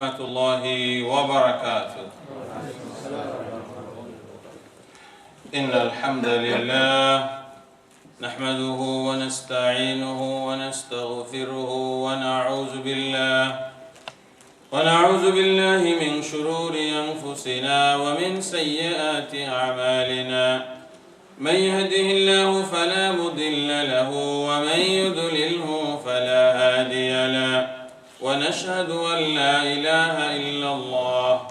ورحمة الله وبركاته. إن الحمد لله نحمده ونستعينه ونستغفره ونعوذ بالله من شرور أنفسنا ومن سيئات أعمالنا. من يهده الله فلا مضل له ومن يضلله فلا هادي له. ونشهد أن لا إله إلا الله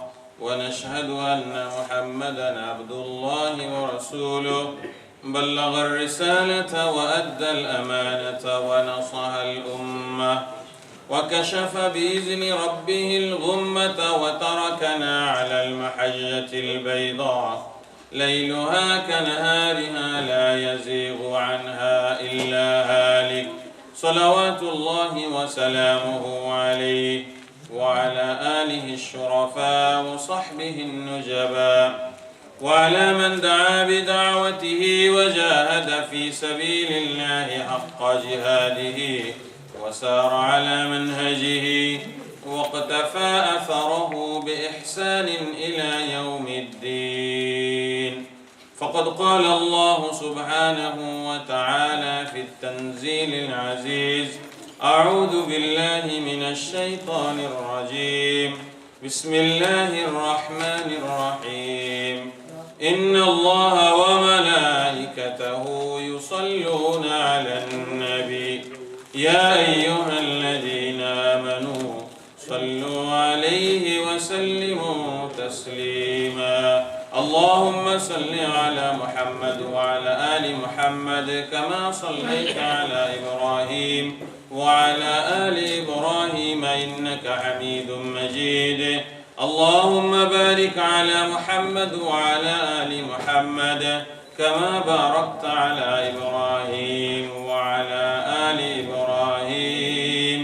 ونشهد أن محمدا عبد الله ورسوله. بلغ الرسالة وأدى الأمانة ونصح الأمة وكشف بإذن ربه الغمة وتركنا على المحجة البيضاء ليلها كنهارها لا يزيغ عنها إلا هالك. صلوات الله وسلامه عليه وعلى آله الشرفاء وصحبه النجباء وعلى من دعا بدعوته وجاهد في سبيل الله حق جهاده وسار على منهجه واقتفى أثره بإحسان إلى يوم الدين. فقد قال الله سبحانه وتعالى في التنزيل العزيز: أعوذ بالله من الشيطان الرجيم. بسم الله الرحمن الرحيم. إن الله وملائكته يصلون على النبي يا أيها الذين آمنوا صلوا عليه وسلموا تسليما. اللهم صل على محمد وعلى آل محمد كما صليت على إبراهيم وعلى آل إبراهيم إنك حميد مجيد. اللهم بارك على محمد وعلى آل محمد كما باركت على إبراهيم وعلى آل إبراهيم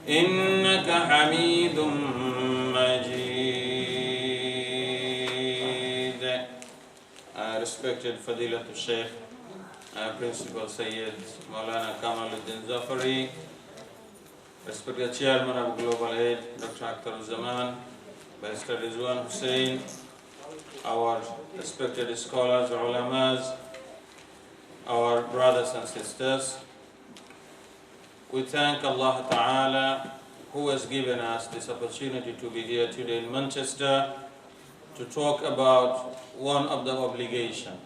إنك حميد مجيد. Respected Fadilatul Sheikh, Principal Sayyid Maulana Kamaluddin Zafari, respected Chairman of Global Aid, Dr. Akhtar Zaman, Barrister Rizwan Hussain, our respected scholars, ulamas, our brothers and sisters. We thank Allah Ta'ala who has given us this opportunity to be here today in Manchester to talk about one of the obligations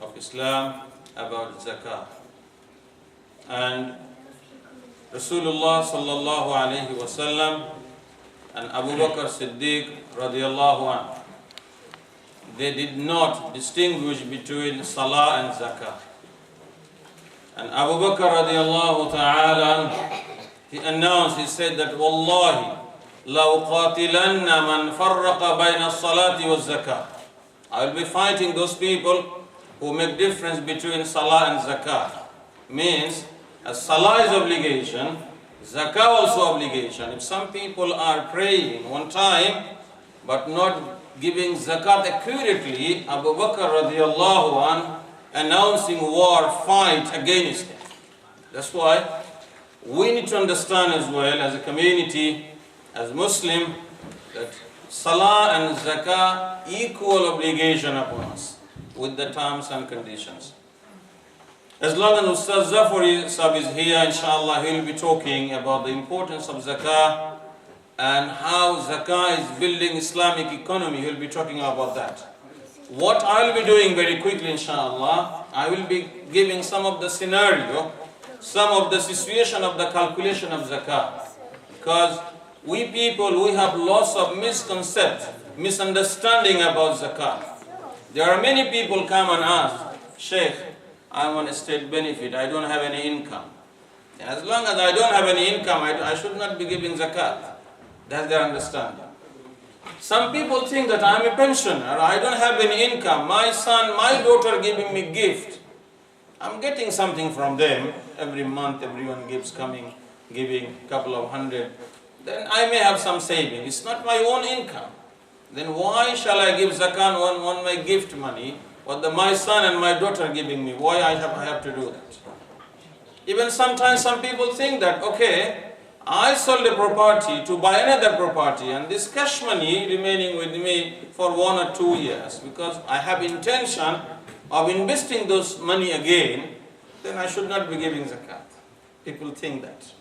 of Islam, about zakah. And Rasulullah sallallahu alayhi wasallam and Abu Bakr Siddiq radiyallahu anhu, they did not distinguish between salah and zakah. And Abu Bakr radiyallahu ta'ala, he announced, he said that, Wallahi, لَأُقَاتِلَنَّ مَنْ فَرَّقَ بَيْنَ الصَّلَاةِ وَالزَّكَاةِ. I will be fighting those people who make difference between salah and zakah. Means, as salah is obligation, zakah also obligation. If some people are praying one time, but not giving zakat accurately, Abu Bakr radiallahu anh announcing war, fight against it. That's why we need to understand as well as a community, as Muslim, that salah and zakah equal obligation upon us with the terms and conditions. As long as Ustaz Zafari Sahib is here, inshallah, he will be talking about the importance of zakah and how zakah is building Islamic economy. He will be talking about that. What I will be doing very quickly, inshallah, I will be giving some of the scenario, some of the situation of the calculation of zakah. Because we people, we have lots of misunderstanding about zakah. There are many people come and ask, Sheikh, I'm on a state benefit, I don't have any income. As long as I don't have any income, I should not be giving zakat. That's their understanding. Some people think that I'm a pensioner, I don't have any income, my son, my daughter giving me gift. I'm getting something from them every month, everyone giving a couple of hundred. Then I may have some saving. It's not my own income. Then why shall I give zakat on my gift money, what my son and my daughter giving me? Why I have to do that? Even sometimes some people think that, okay, I sold a property to buy another property, and this cash money remaining with me for 1 or 2 years, because I have intention of investing those money again, then I should not be giving zakat. People think that.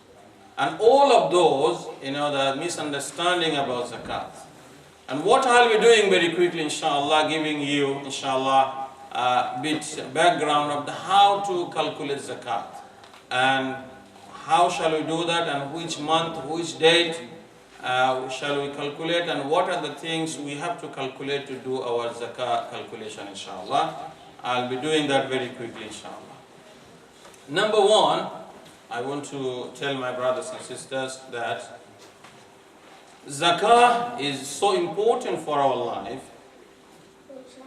And all of those, the misunderstanding about zakat. And what I'll be doing very quickly, inshallah, giving you, inshallah, a bit background of how to calculate zakat. And how shall we do that, and which month, which date shall we calculate, and what are the things we have to calculate to do our zakat calculation, inshallah. I'll be doing that very quickly, inshallah. Number one, I want to tell my brothers and sisters that zakah is so important for our life.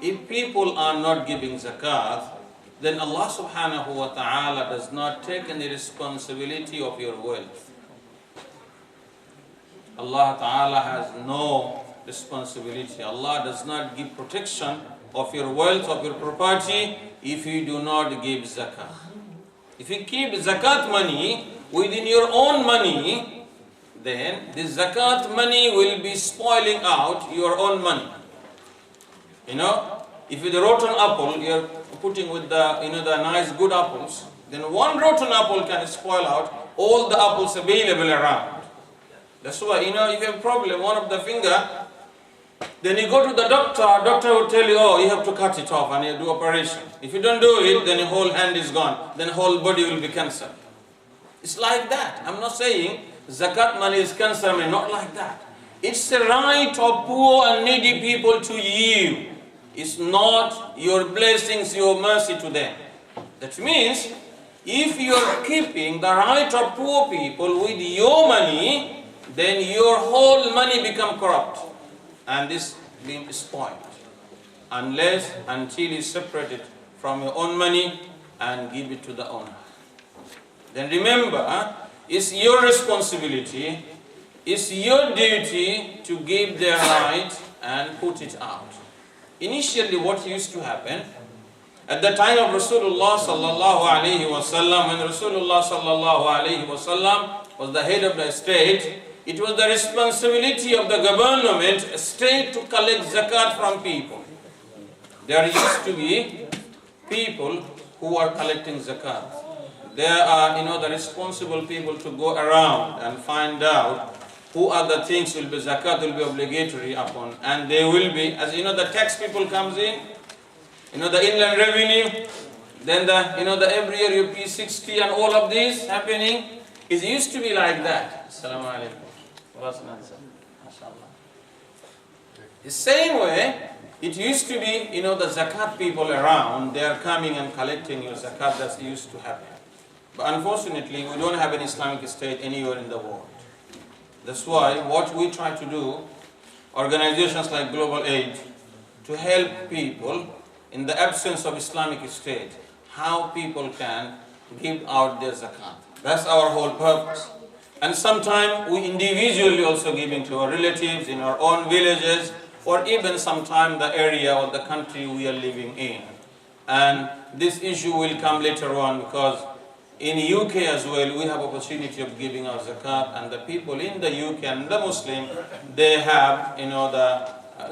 If people are not giving zakat, then Allah subhanahu wa ta'ala does not take any responsibility of your wealth. Allah ta'ala has no responsibility. Allah does not give protection of your wealth, of your property, if you do not give zakah. If you keep zakat money within your own money, then the zakat money will be spoiling out your own money. If with a rotten apple, you're putting with the nice good apples, then one rotten apple can spoil out all the apples available around. That's why, if you have a problem, one of the finger, then you go to the doctor will tell you, oh, you have to cut it off and you do operation. If you don't do it, then your whole hand is gone, then whole body will be cancer. It's like that. I'm not saying zakat money is cancer money, not like that. It's the right of poor and needy people to you. It's not your blessings, your mercy to them. That means, if you're keeping the right of poor people with your money, then your whole money become corrupt. And this being spoiled. Until you separate it from your own money and give it to the owner. Then remember, it's your responsibility, it's your duty to give their right and put it out. Initially, what used to happen, at the time of Rasulullah sallallahu alaihi wasallam, when Rasulullah sallallahu alaihi wasallam was the head of the state, it was the responsibility of the government, state, to collect zakat from people. There used to be people who are collecting zakat. There are, the responsible people to go around and find out who are the things will be zakat will be obligatory upon, and they will be, as the tax people comes in, the inland revenue, then the every year you pay 60 and all of this happening. It used to be like that. Assalamu alaikum. The same way, it used to be, the zakat people around, they are coming and collecting your zakat. That used to happen. But unfortunately, we don't have an Islamic state anywhere in the world. That's why what we try to do, organizations like Global Aid, to help people in the absence of Islamic state, how people can give out their zakat. That's our whole purpose. And sometimes we individually also giving to our relatives in our own villages, or even sometimes the area or the country we are living in. And this issue will come later on, because in UK as well, we have opportunity of giving our zakat, and the people in the UK and the Muslim, they have,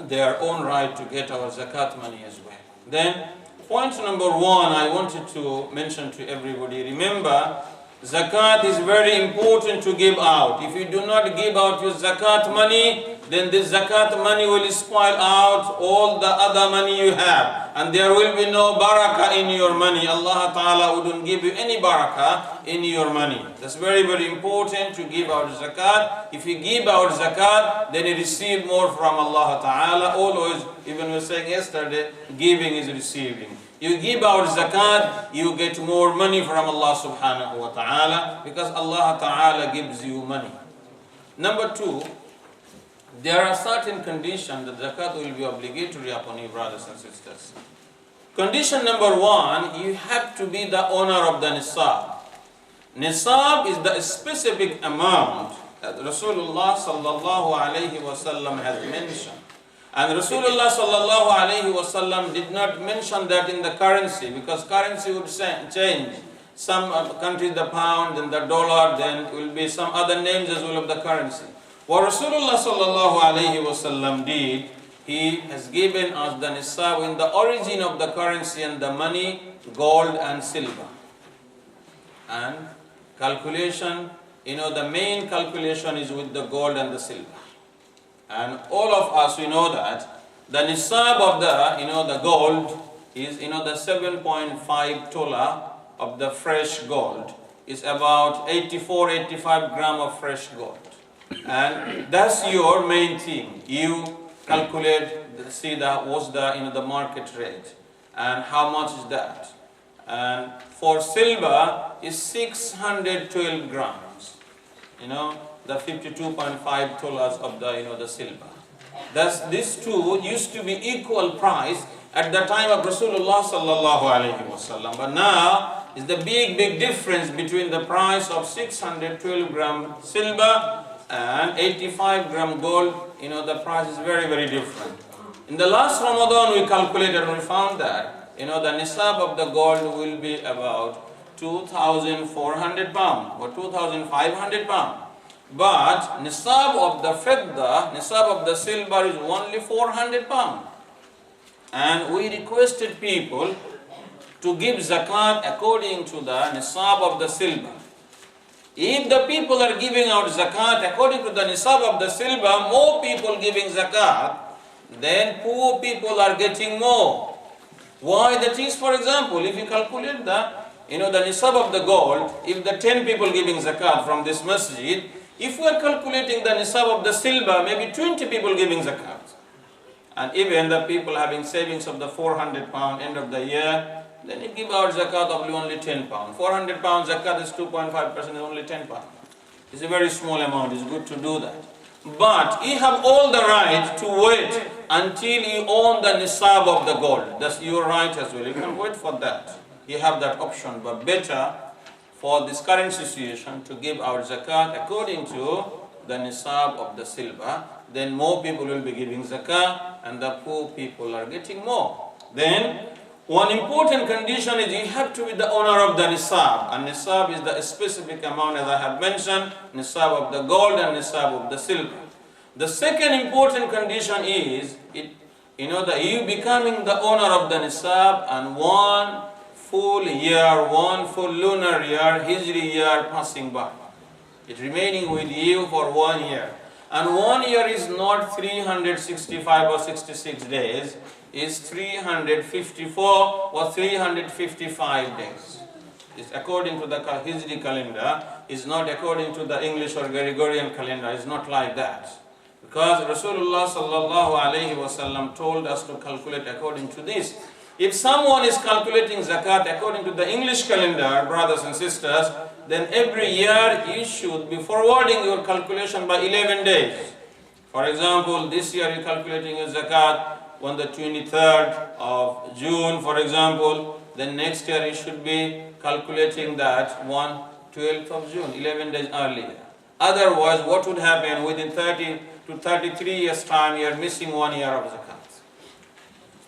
their own right to get our zakat money as well. Then, point number one, I wanted to mention to everybody, remember, zakat is very important to give out. If you do not give out your zakat money, then this zakat money will spoil out all the other money you have. And there will be no barakah in your money. Allah Ta'ala wouldn't give you any barakah in your money. That's very, very important to give out zakat. If you give out zakat, then you receive more from Allah Ta'ala. Always, even we were saying yesterday, giving is receiving. You give out zakat, you get more money from Allah Subhanahu wa Ta'ala, because Allah Ta'ala gives you money. Number two, there are certain conditions that zakat will be obligatory upon you, brothers and sisters. Condition number one, you have to be the owner of the nisab. Nisab is the specific amount that Rasulullah sallallahu alayhi wasallam has mentioned. And Rasulullah sallallahu alayhi wasallam did not mention that in the currency, because currency would change. some countries the pound, then the dollar, then will be some other names as well of the currency. What Rasulullah sallallahu alayhi wasallam did, he has given us the nisab in the origin of the currency and the money, gold and silver. And calculation, the main calculation is with the gold and the silver. And all of us, we know that the nisab of the gold is, the 7.5 tola of the fresh gold is about 85 gram of fresh gold. And that's your main thing. You calculate, see what's the market rate and how much is that. And for silver is 612 grams. The 52.5 tolas of the silver. These two used to be equal price at the time of Rasulullah sallallahu alaihi wasallam. But now is the big difference between the price of 612 gram silver and 85 gram gold. The price is very different. In the last Ramadan we calculated and we found that the nisab of the gold will be about 2,400 pounds or 2,500 pounds. But nisab of the fidda, nisab of the silver is only 400 pounds. And we requested people to give zakat according to the nisab of the silver. If the people are giving out zakat according to the nisab of the silver, more people giving zakat, then poor people are getting more. Why that is? For example, if you calculate the nisab of the gold, if the 10 people giving zakat from this masjid, if we are calculating the nisab of the silver, maybe 20 people giving zakat. And even the people having savings of the 400 pound end of the year, then you give out zakat of only 10 pound. 400 pound zakat is 2.5%, is only 10 pound. It's a very small amount, it's good to do that. But you have all the right to wait until you own the nisab of the gold. That's your right as well. You can wait for that. You have that option, but better for this current situation to give our zakat according to the nisab of the silver. Then more people will be giving zakat and the poor people are getting more. Then one important condition is you have to be the owner of the nisab. And nisab is the specific amount, as I have mentioned, nisab of the gold and nisab of the silver. The second important condition is you becoming the owner of the nisab and one full lunar year, Hijri year passing by. It remaining with you for 1 year. And 1 year is not 365 or 66 days, is 354 or 355 days. It's according to the Hijri calendar, is not according to the English or Gregorian calendar, it's not like that. Because Rasulullah sallallahu alayhi wasallam told us to calculate according to this. If someone is calculating zakat according to the English calendar, brothers and sisters, then every year you should be forwarding your calculation by 11 days. For example, this year you're calculating your zakat on the 23rd of June, for example, then next year you should be calculating that on 12th of June, 11 days earlier. Otherwise, what would happen within 30 to 33 years time, you are missing 1 year of zakat.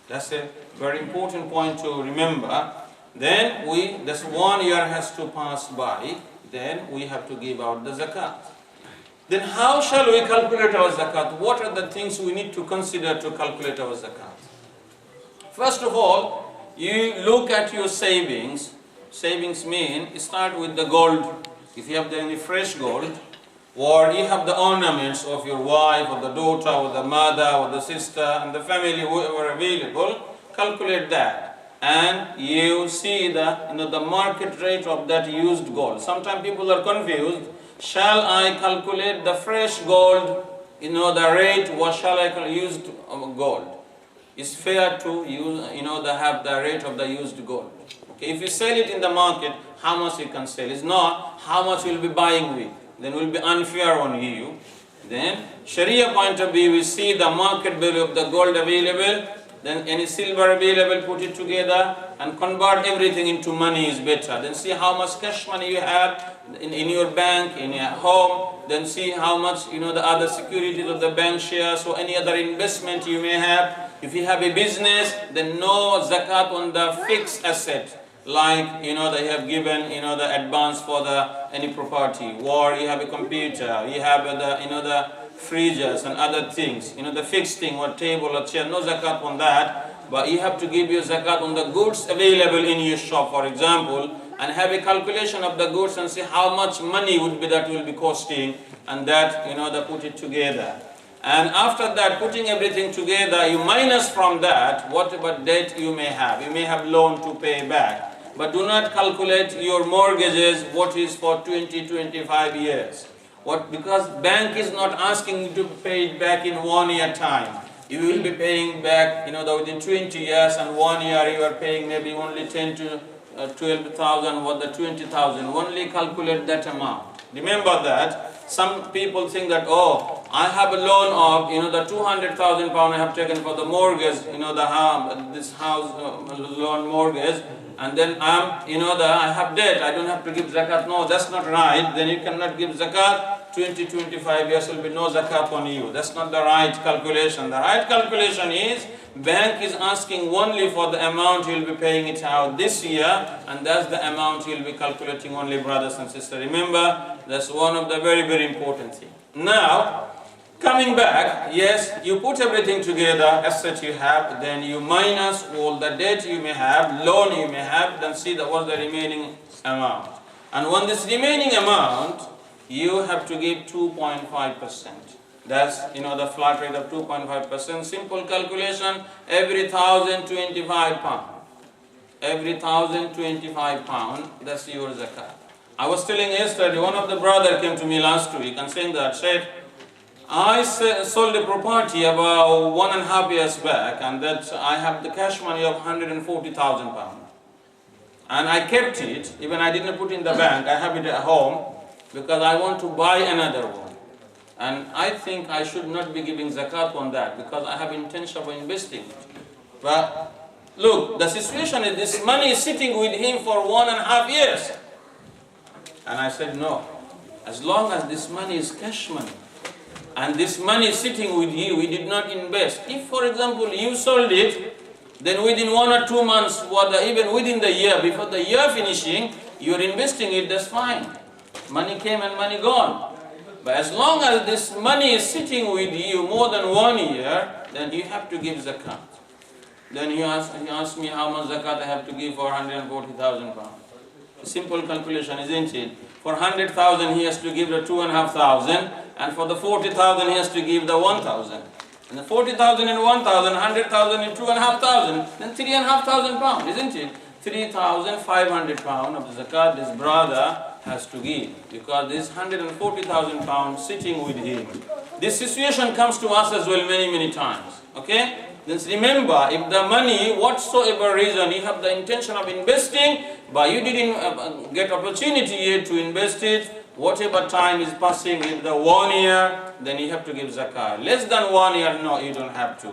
That's a very important point to remember. Then this 1 year has to pass by, then we have to give out the zakat. Then how shall we calculate our zakat? What are the things we need to consider to calculate our zakat? First of all, you look at your savings. Savings mean, start with the gold. If you have any fresh gold, or you have the ornaments of your wife or the daughter or the mother or the sister and the family whoever available, calculate that. And you see the market rate of that used gold. Sometimes people are confused. Shall I calculate the fresh gold, the rate, or shall I use gold? It's fair to use, have the rate of the used gold. Okay, if you sell it in the market, how much you can sell? It's not how much you'll be buying with. Then will be unfair on you. Then Sharia point of view, we see the market value of the gold available, then any silver available, put it together and convert everything into money is better. Then see how much cash money you have in your bank, in your home. Then see how much the other securities of the bank shares or any other investment you may have. If you have a business, then no zakat on the fixed asset. like, you have given, the advance for the any property, or you have a computer, you have the, the fridges and other things, the fixed thing, or table or chair, no zakat on that, but you have to give your zakat on the goods available in your shop, for example, and have a calculation of the goods and see how much money would be that will be costing, and that, they put it together. And after that, putting everything together, you minus from that whatever debt you may have. You may have loan to pay back. But do not calculate your mortgages, what is for 20, 25 years. Because bank is not asking you to pay it back in 1 year time. You will be paying back, within 20 years, and 1 year you are paying maybe only 10 to 12,000, what the 20,000. Only calculate that amount. Remember that. Some people think that, oh, I have a loan of, the 200,000 pound I have taken for the mortgage, this house loan mortgage, and then I have debt, I don't have to give zakat. No, that's not right. Then you cannot give zakat. 20, 25 years will be no zakat on you. That's not the right calculation. The right calculation is, bank is asking only for the amount you'll be paying it out this year, and that's the amount you'll be calculating only, brothers and sisters. Remember, that's one of the very, very important things. Now, coming back, yes, you put everything together, asset you have, then you minus all the debt you may have, loan you may have, then see what's the remaining amount. And on this remaining amount, you have to give 2.5%. That's, the flat rate of 2.5%. Simple calculation, every 1,025 pound. Every 1,025 pound, that's your zakat. I was telling yesterday, one of the brother came to me last week and saying that, Sheikh, I sold a property about 1.5 years back, and that I have the cash money of 140,000 pounds. And I kept it, even I didn't put it in the bank, I have it at home, because I want to buy another one. And I think I should not be giving zakat on that, because I have intention of investing it. But look, the situation is this money is sitting with him for 1.5 years. And I said, no, as long as this money is cash money, and this money is sitting with you, we did not invest. If, for example, you sold it, then within 1 or 2 months, even within the year, before the year finishing, you are investing it, that's fine. Money came and money gone. But as long as this money is sitting with you more than 1 year, then you have to give zakat. Then he asked me how much zakat I have to give for 140,000 pounds. Simple calculation, isn't it? For 100,000 he has to give the 2,500, and for the 40,000 he has to give the 1,000. And the 40,000 and 1,000, 100,000 and 2,500, then 3,500 pounds, isn't it? 3,500 pounds of the zakat this brother has to give, because this 140,000 pounds sitting with him. This situation comes to us as well many, many times. Okay? Then remember, if the money, whatsoever reason, you have the intention of investing, but you didn't get opportunity yet to invest it, whatever time is passing, if the 1 year, then you have to give zakah. Less than 1 year, no, you don't have to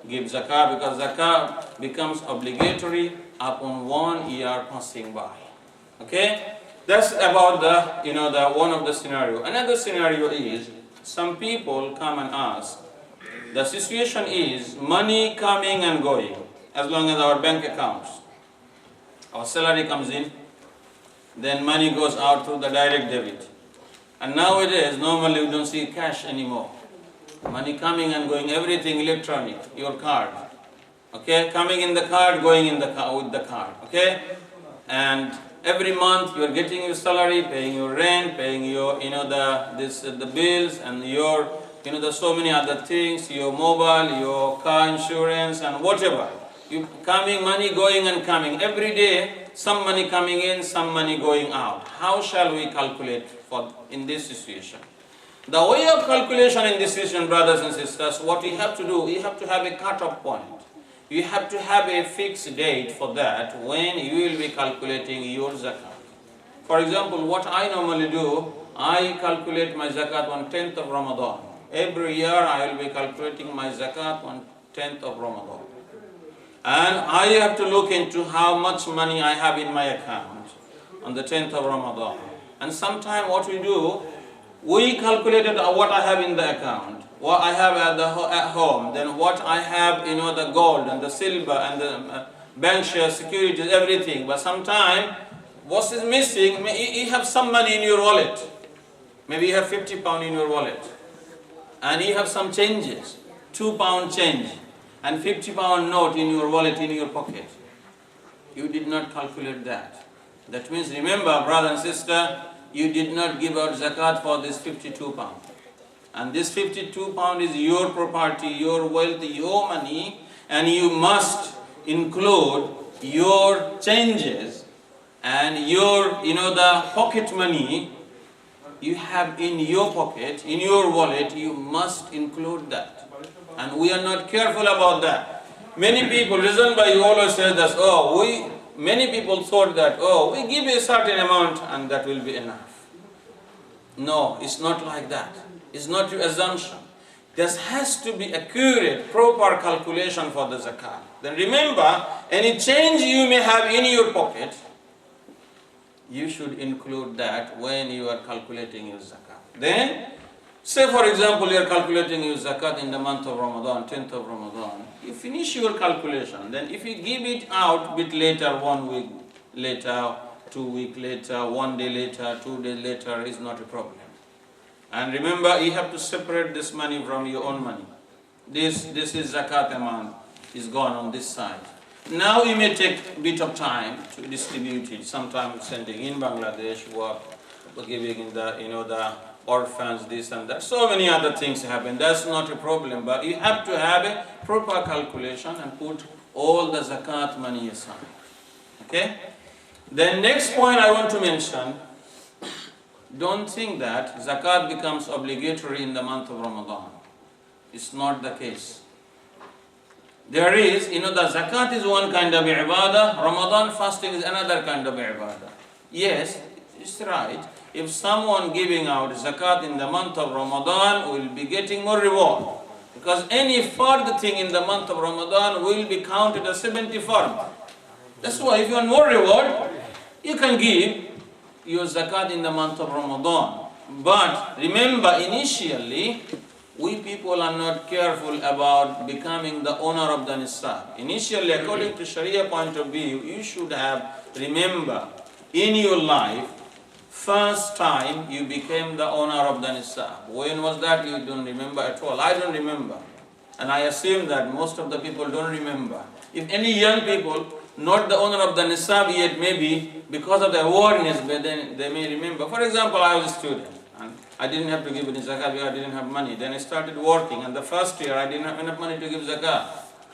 give zakah, because zakah becomes obligatory upon 1 year passing by. Okay? That's about the one of the scenario. Another scenario is, some people come and ask, the situation is money coming and going, as long as our bank accounts. Our salary comes in, then money goes out through the direct debit. And nowadays, normally we don't see cash anymore. Money coming and going, everything electronic, your card. Okay, coming in the card, going in the car with the card. Okay, and every month you are getting your salary, paying your rent, paying your the bills, and your there's so many other things, your mobile, your car insurance, and whatever. You coming, money going and coming. Every day, some money coming in, some money going out. How shall we calculate in this situation? The way of calculation in this situation, brothers and sisters, what you have to do, you have to have a cut-off point. You have to have a fixed date for that when you will be calculating your zakat. For example, what I normally do, I calculate my zakat on 10th of Ramadan. Every year I will be calculating my zakat on 10th of Ramadan. And I have to look into how much money I have in my account on the 10th of Ramadan. And sometimes what we do, we calculated what I have in the account, what I have at home, then what I have, the gold and the silver and the bank shares, securities, everything. But sometimes what is missing, you have some money in your wallet. Maybe you have 50 pound in your wallet. And you have some changes, 2 pound change and 50 pound note in your wallet, in your pocket. You did not calculate that. That means, remember, brother and sister, you did not give out zakat for this 52 pound. And this 52 pound is your property, your wealth, your money, and you must include your changes and your, the pocket money you have in your pocket, in your wallet, you must include that. And we are not careful about that. Many people, reason why you always say that, many people thought that, we give a certain amount and that will be enough. No, it's not like that. It's not your assumption. There has to be accurate, proper calculation for the zakat. Then remember, any change you may have in your pocket, you should include that when you are calculating your zakat. Then, say for example, you are calculating your zakat in the month of Ramadan, 10th of Ramadan. You finish your calculation. Then if you give it out a bit later, 1 week later, 2 weeks later, 1 day later, 2 days later, is not a problem. And remember, you have to separate this money from your own money. This is zakat amount, is gone on this side. Now you may take a bit of time to distribute it. Sometimes sending in Bangladesh, work, giving in the orphans, this and that. So many other things happen. That's not a problem. But you have to have a proper calculation and put all the zakat money aside. Okay? Then next point I want to mention, don't think that zakat becomes obligatory in the month of Ramadan. It's not the case. There is, the zakat is one kind of ibadah, Ramadan fasting is another kind of ibadah. Yes, it's right. If someone giving out zakat in the month of Ramadan will be getting more reward. Because any further thing in the month of Ramadan will be counted as 70 fard. That's why if you want more reward, you can give your zakat in the month of Ramadan. But remember, initially, we people are not careful about becoming the owner of the nisab. Initially, according to Sharia point of view, you should have, remember, in your life, first time you became the owner of the nisab. When was that? You don't remember at all. I don't remember. And I assume that most of the people don't remember. If any young people, not the owner of the nisab yet, maybe because of the awareness, but then they may remember. For example, I was a student. And I didn't have to give any zakat because I didn't have money. Then I started working, and the first year I didn't have enough money to give zakat.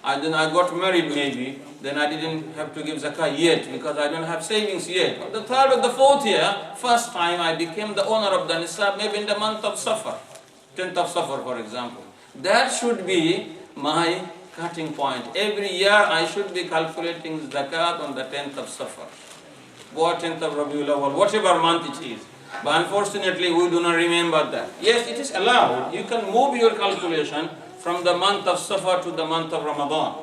Then I got married maybe, then I didn't have to give zakat yet because I don't have savings yet. The third or the fourth year, first time I became the owner of the nisab, maybe in the month of Safar, 10th of Safar for example. That should be my cutting point. Every year I should be calculating zakat on the 10th of Safar, or 10th of Rabiul Awwal, whatever month it is. But unfortunately, we do not remember that. Yes, it is allowed. You can move your calculation from the month of Safar to the month of Ramadan.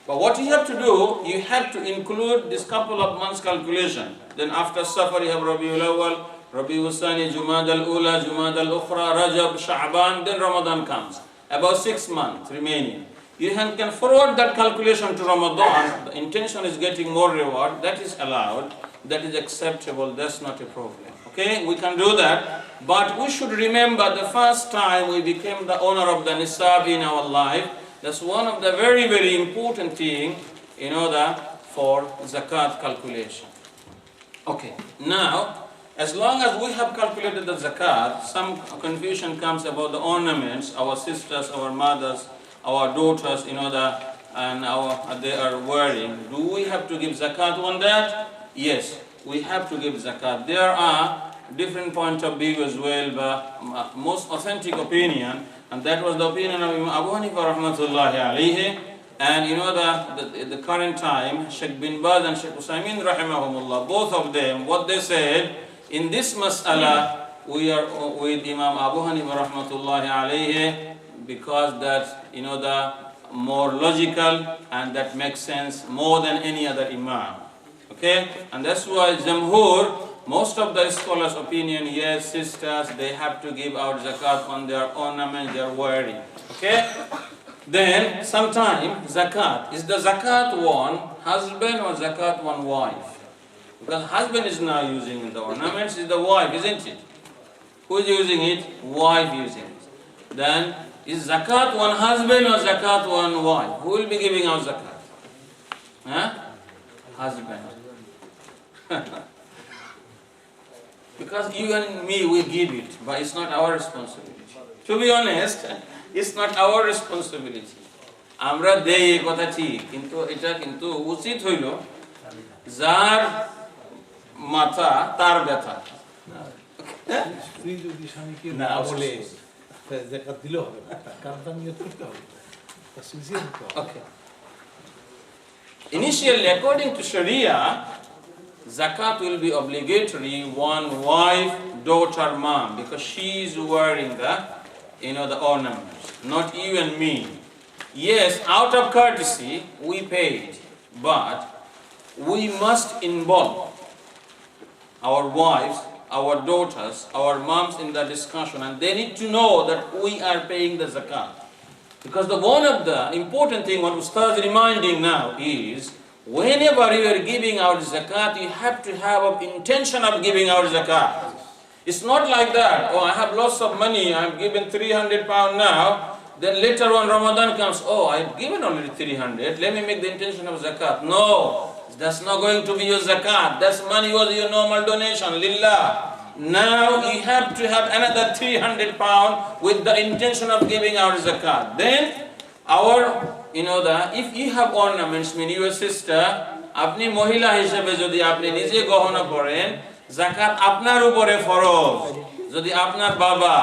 But what you have to do, you have to include this couple of months calculation. Then after Safar, you have Rabiul Awwal, Rabiul Thani, Jumad al-Ula, Jumad al-Ukhra, Rajab, Sha'ban, then Ramadan comes. About 6 months remaining. You can forward that calculation to Ramadan. The intention is getting more reward. That is allowed. That is acceptable. That's not a problem. Okay, we can do that, but we should remember the first time we became the owner of the nisab in our life. That's one of the very, very important thing in order for zakat calculation. Okay, now, as long as we have calculated the zakat, some confusion comes about the ornaments, our sisters, our mothers, our daughters, and they are wearing. Do we have to give zakat on that? Yes, we have to give zakat. There are different points of view as well, but most authentic opinion, and that was the opinion of Imam Abu Hanifa rahmatullahi alayhi, and the current time, Sheikh bin Baz and Sheikh Usaymin rahimahumullah, both of them, what they said, in this mas'ala, we are with Imam Abu Hanifa rahmatullahi alayhi, because that, the more logical, and that makes sense more than any other imam. Okay, and that's why Jamhur, most of the scholars' opinion, yes, sisters, they have to give out zakat on their ornaments they are wearing. Okay? Then sometime zakat, is the zakat one husband or zakat one wife? Because husband is now using the ornaments, is the wife, isn't it? Who is using it? Wife using it. Then is zakat one husband or zakat one wife? Who will be giving out zakat? Huh? Husband. Because you and me, we give it, but it's not our responsibility. To be honest, it's not our responsibility. আমরা দেই এই কথা ঠিক, কিন্তু এটা কিন্তু উচিত হইল যার মাথা তার ব্যথা। স্ত্রী যদি স্বামীকে না বলে যাকাত দিলেও হবে না, কারণ তার নিয়ত করতে হবে, তার সিনসিয়ার হতে হবে। Okay. Initially, according to Sharia, zakat will be obligatory one wife, daughter, mom, because she is wearing the ornaments, not you and me. Yes, out of courtesy, we paid, but we must involve our wives, our daughters, our moms in the discussion, and they need to know that we are paying the zakat. Because one of the important thing what Ustaz is reminding now is, whenever you are giving out zakat, you have to have an intention of giving out zakat. It's not like that, oh, I have lots of money, I'm given 300 pounds now, then later on Ramadan comes, oh, I've given already 300, let me make the intention of zakat. No, that's not going to be your zakat. That money was your normal donation, lillah. Now you have to have another 300 pounds with the intention of giving out zakat. Then if you have ornaments, mean your sister, apni mohila hisebe jodi apni nije গহনা পরেন, zakat আপনার উপরে ফরজ। যদি আপনার বাবা,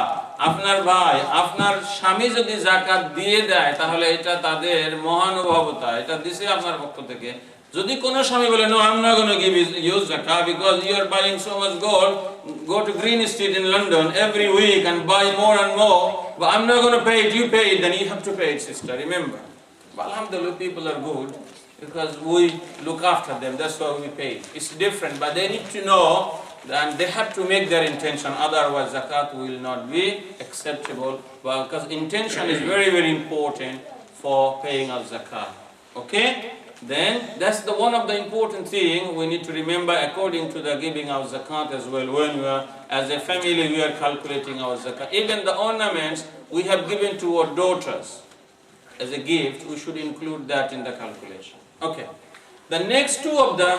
আপনার ভাই, আপনার স্বামী যদি zakat দিয়ে দেয়, তাহলে এটা তাদের মহানুভবতা, এটা দিছে আপনার পক্ষ থেকে। যদি কোনো স্বামী বলে, no, I'm not going to give you zakat because you are buying so much gold, go to Green Street in London every week and buy more and more, but I'm not going to pay it, you pay it, then you have to pay it, sister, remember. But alhamdulillah, people are good because we look after them, that's why we pay. It's different, but they need to know that they have to make their intention, otherwise zakat will not be acceptable, because intention is very, very important for paying out zakat. Okay? Then that's one of the important thing we need to remember according to the giving our zakat as well. When we are, as a family, we are calculating our zakat. Even the ornaments we have given to our daughters as a gift, we should include that in the calculation. Okay. The next two of the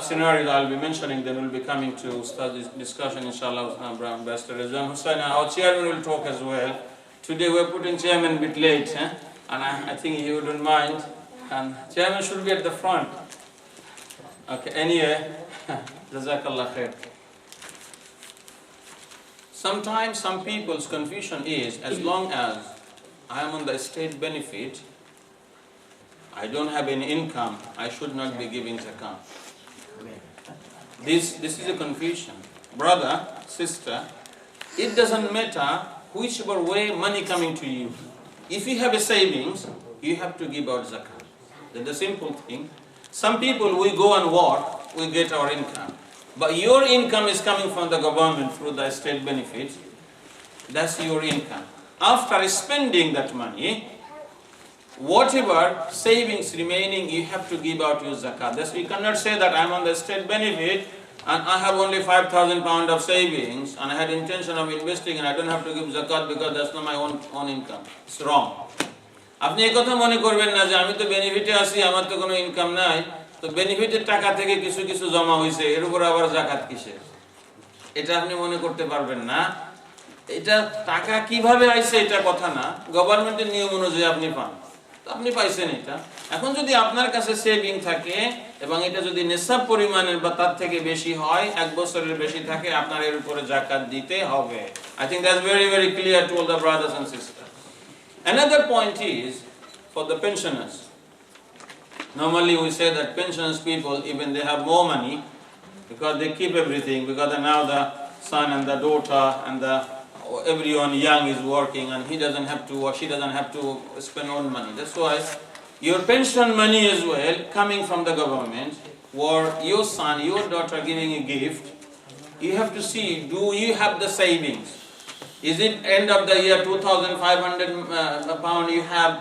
scenarios I'll be mentioning, then we'll be coming to start this discussion, inshallah. Ambassador Rizwan Hussain, our chairman, will talk as well. Today we're putting chairman a bit late, and I think you wouldn't mind. And chairman should be at the front. Okay, anyway, Jazakallah khair. Sometimes some people's confusion is, as long as I am on the state benefit, I don't have any income, I should not be giving zakat. This is a confusion. Brother, sister, it doesn't matter whichever way money coming to you. If you have a savings, you have to give out zakat. That's the simple thing. Some people, we go and work, we get our income. But your income is coming from the government through the state benefits. That's your income. After spending that money, whatever savings remaining, you have to give out your zakat. That's, you cannot say that I'm on the state benefit and I have only 5,000 pounds of savings and I had intention of investing and I don't have to give zakat because that's not my own income. It's wrong. আপনি এই কথা মনে করবেন না যে আমি তো বেনিফিটে আছি, আমার তো কোনো ইনকাম নাই, তো বেনিফিটের টাকা থেকে কিছু কিছু জমা হয়েছে, এর উপর আবার জাকাত কিসের, এটা আপনি মনে করতে পারবেন না। এটা টাকা কিভাবে আইছে এটা কথা না, গভর্নমেন্টের নিয়ম অনুযায়ী আপনি পান, তো আপনি পাইছেন এটা। এখন যদি আপনার কাছে সেভিং থাকে এবং এটা যদি নিসাব পরিমাণের বা তার থেকে বেশি হয়, 1 বছরের বেশি থাকে, আপনার এর উপরে জাকাত দিতে হবে। I think that's very, very clear to all the brothers and sisters. Another point is for the pensioners. Normally we say that pensioners people, even they have more money because they keep everything, because now the son and the daughter and everyone young is working and he doesn't have to, or she doesn't have to spend own money. That's why your pension money as well coming from the government, or your son, your daughter giving a gift, you have to see, do you have the savings? Is it end of the year 2,500 pound you have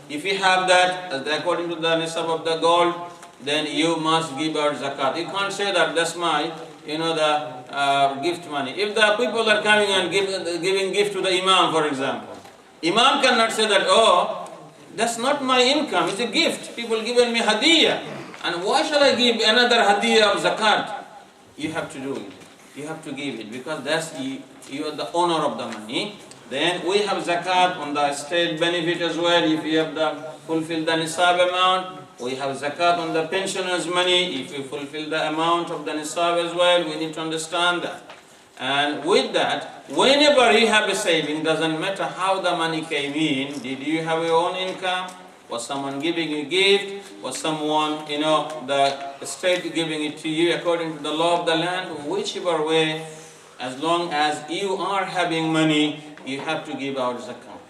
If you have that, according to the nisab of the gold, then you must give out zakat. You can't say that that's my, the gift money. If the people are coming and giving gift to the imam, for example, imam cannot say that, oh, that's not my income, it's a gift. People given me hadiyah. And why shall I give another hadiyah of zakat? You have to do it. You have to give it because that's you are the owner of the money. Then we have zakat on the state benefit as well. If you have fulfill the nisab amount, we have zakat on the pensioners' money. If you fulfill the amount of the nisab as well, we need to understand that. And with that, whenever you have a saving, doesn't matter how the money came in, did you have your own income? Was someone giving you a gift? Was someone, the state giving it to you according to the law of the land? Whichever way, as long as you are having money, you have to give out zakat.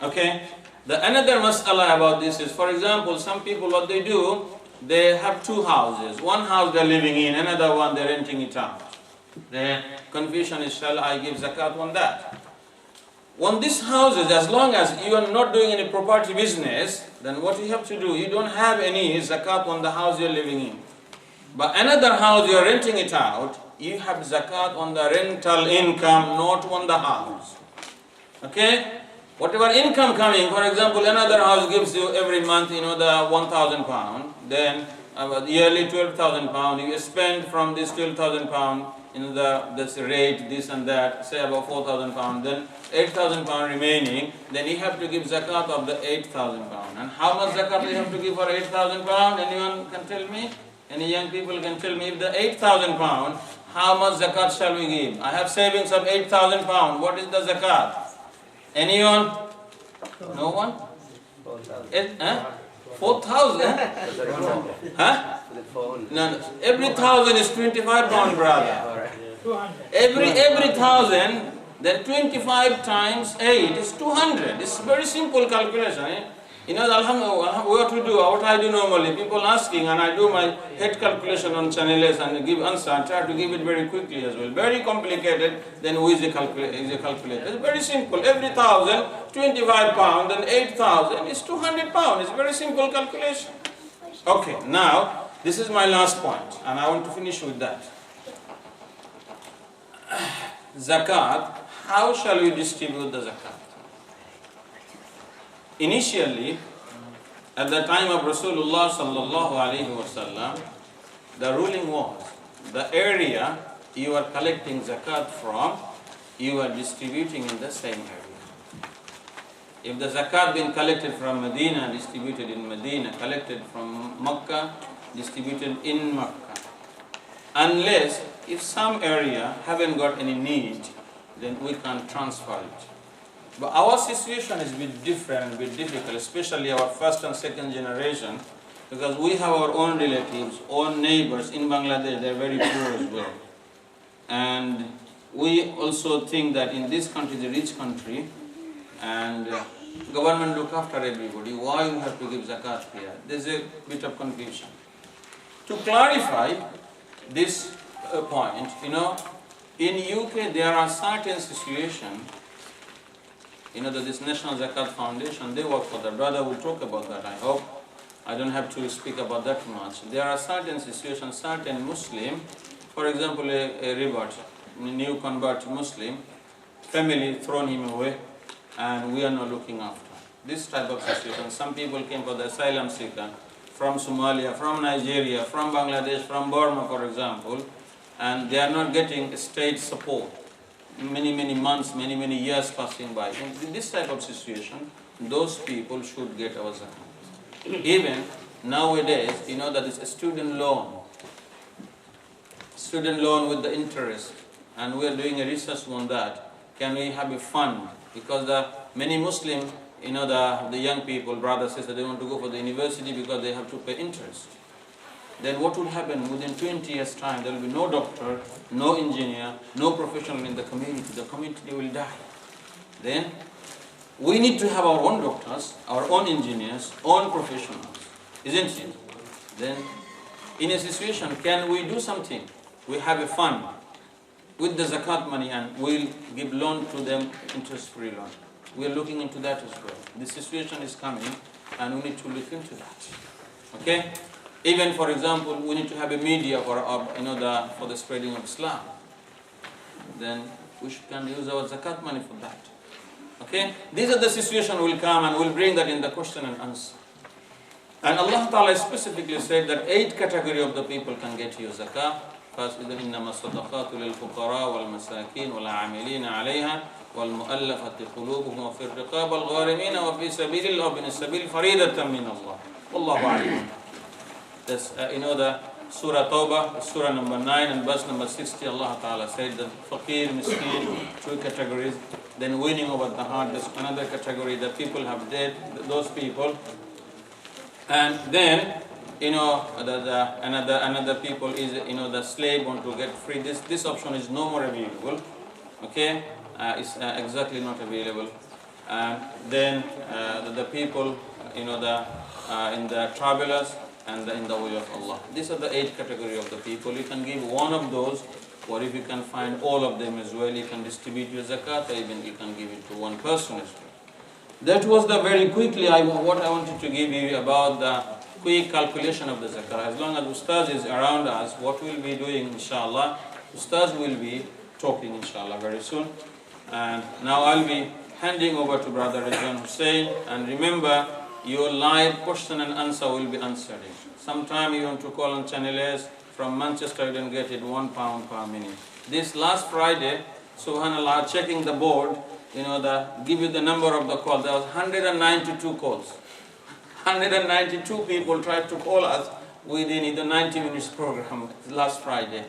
Okay? Another mas'ala about this is, for example, some people, what they do, they have two houses. One house they're living in, another one they're renting it out. The confusion is, shall I give zakat on that? On these houses, as long as you are not doing any property business, then what you have to do, you don't have any zakat on the house you're living in. But another house you're renting it out, you have zakat on the rental income, not on the house. Okay? Whatever income coming, for example, another house gives you every month, the 1,000 pound, then yearly 12,000 pound, you spend from this 12,000 pound, this rate, this and that, say about 4,000 pound, then 8,000 pound remaining, then you have to give zakat of the 8,000 pound. And how much zakat you have to give for 8,000 pound? Anyone can tell me? Any young people can tell me, if the 8,000 pound, how much zakat shall we give? I have savings of 8,000 pound, what is the zakat? Anyone? No one? 4,000? Huh? No. Every 1,000 is 25 pound, brother. Every 1,000, then 25 times 8 is 200. It's very simple calculation. Alhamdulillah, what we do, what I do normally, people asking, and I do my head calculation on Channel S and give answer, and try to give it very quickly as well. Very complicated, then who is a calculator? It's very simple. Every 1,000, 25 pound, and 8,000 is 200 pound. It's very simple calculation. Okay, now, this is my last point, and I want to finish with that. Zakat, how shall we distribute the zakat? Initially, at the time of Rasulullah sallallahu alaihi wasallam, the ruling was, the area you are collecting zakat from, you are distributing in the same area. If the zakat been collected from Medina, distributed in Medina, collected from Makkah, distributed in Makkah. Unless, if some area haven't got any need, then we can transfer it. But our situation is a bit different, a bit difficult, especially our first and second generation, because we have our own relatives, own neighbors in Bangladesh, they're very poor as well. And we also think that in this country, the rich country, and government look after everybody, why you have to give zakat here? There's a bit of confusion. To clarify this point, in UK there are certain situations, that this National Zakat Foundation, they work for the brother will talk about that, I hope. I don't have to speak about that much. There are certain situations, certain Muslim, for example, a revert, a new convert Muslim, family thrown him away, and we are not looking after. This type of situation, some people came for the asylum seeker, from Somalia, from Nigeria, from Bangladesh, from Burma, for example, and they are not getting state support. Many months, many years passing by. In this type of situation, those people should get our zakat. Even nowadays, that is a student loan with the interest, and we are doing a research on that. Can we have a fund? Because the many Muslim, the young people, brothers, sisters, they want to go for the university because they have to pay interest. Then what would happen within 20 years' time? There will be no doctor, no engineer, no professional in the community. The community will die. Then we need to have our own doctors, our own engineers, own professionals, isn't it? Then in a situation, can we do something? We have a fund with the zakat money and we'll give loan to them, interest-free loan. We are looking into that as well. This situation is coming and we need to look into that. Okay? Even, for example, we need to have a media for for the spreading of Islam. Then we can use our zakat money for that. Okay? These are the situations will come, and we'll bring that in the question and answer. And Allah Ta'ala specifically said that 8 categories of the people can get your zakah. First is إنما الصدقات للفقراء والمساكين والعاملين عليها والمؤلفة قلوبهم وفي الرقاب والغارمين وفي سبيل الله وابن السبيل فريضة من الله والله أعلم. That's the Surah Tawbah, Surah number 9 and verse number 60. Allah Ta'ala said that faqir, miskin, 2 categories. Then winning over the heart, there's another category that people have dead, those people. And then another people is the slave want to get free. This option is no more available. Okay, it's exactly not available. And then the people in the travelers and in the way of Allah. These are the 8 categories of the people. You can give one of those, or if you can find all of them as well, you can distribute your zakat, or even you can give it to one person as well. That was the very quickly what I wanted to give you about the quick calculation of the zakah. As long as Ustaz is around us, what we'll be doing, inshallah, Ustaz will be talking, inshallah, very soon. And now I'll be handing over to Brother Rizwan Hussain. And remember, your live question and answer will be answering. Sometime you want to call on Channel S from Manchester, you can get it £1 per minute. This last Friday, subhanallah, checking the board, give you the number of the call. There was 192 calls. 192 people tried to call us within the 90 minutes program last Friday.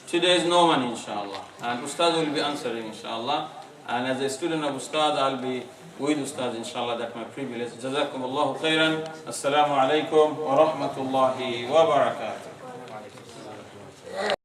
Today is no one, inshallah. And Ustaz will be answering, inshallah. And as a student of Ustaz, I'll be with Ustaz, inshallah. That's my privilege. Jazakumullahu khairan. Assalamu alaikum wa rahmatullahi wa barakatuh.